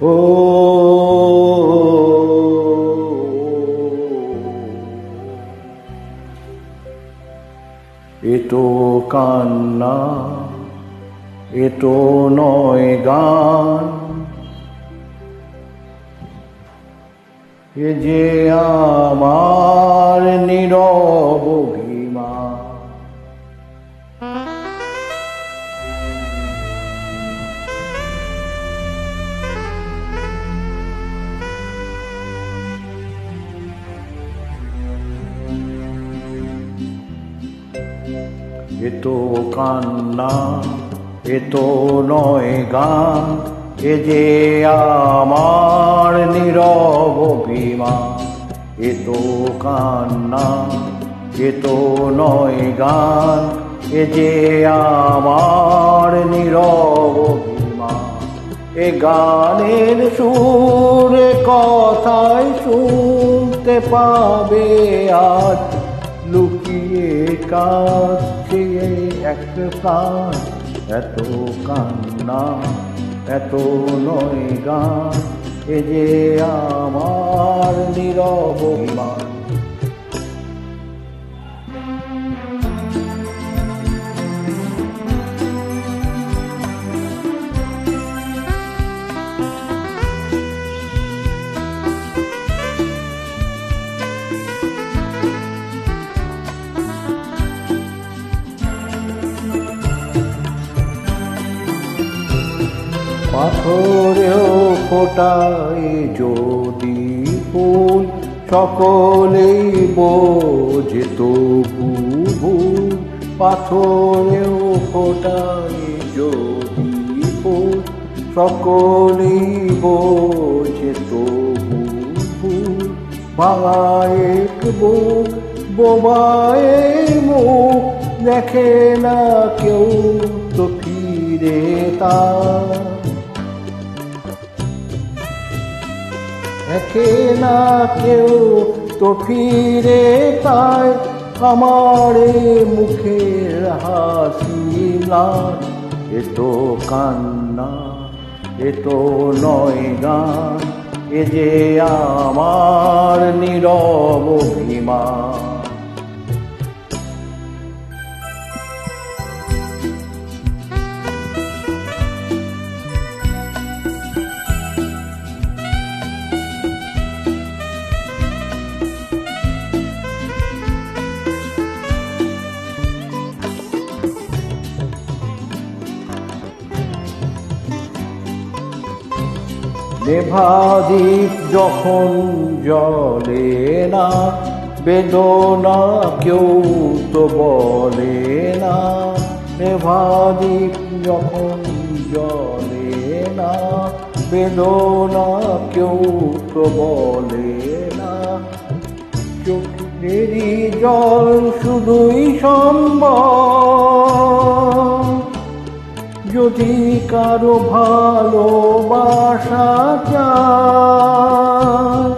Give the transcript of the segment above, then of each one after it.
ও এতো কান্না, এতো নয় গান, এ যে আমার নীরব অভিমান। এতো কান্না, এতো নয় গান, এ যে আমার নীরব অভিমান। এতো কান্না, এতো নয় গান, এ যে আমার নীরব অভিমান। এ গানের সুরে কথায় শুনতে পাবে আজ, লুকিয়ে কাছে এক প্রাণ। এত কান্না, এত নয় গান, এ যে আমার নীরব অভিমান। পাথরেও ফোটায় যদি ফুল, সকলেই বোঝে তবু ভুল। পাথরেও ফোটায় যদি ফুল, সকলেই বোঝে তবু ভুল। ভাঙায় এক বুক, বোবায় মুখ, দেখে না কেউ তো ফিরে তার। দেখে না কেউ তো ফিরে তাই, আমার মুখের হাসি ম্লান। এতো কান্না, এতো নয় গান, এ যে আমার নীরব অভিমান। নেভাদ্বীপ যখন জ্বলে না, বেদনা কেউ তো বলে না। নেভাদ্বীপ যখন জ্বলে না, বেদনা কেউ তো বলে না। চোখেরই জল শুধুই সম্বল, যদি কারো ভালোবাসা চায়।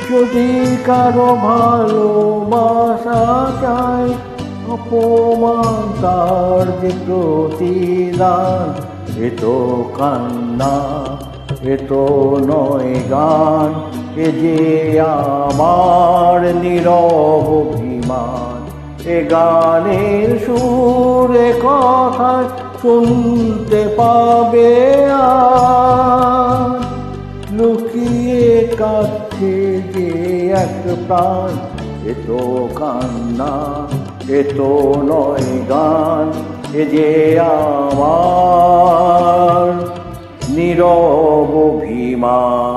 যদি কারো ভালোবাসা চায়, অপমান তার যে প্রতিদান। এতো কান্না, এতো নয় গান, এ যে আমার নীরব অভিমান। এ গানের সুরে কথা শুনতে পাবে আজ, লুকিয়ে কাছে যে এক প্রাণ। এতো কান্না, এতো নয় গান, এ যে আমার নীরব অভিমান।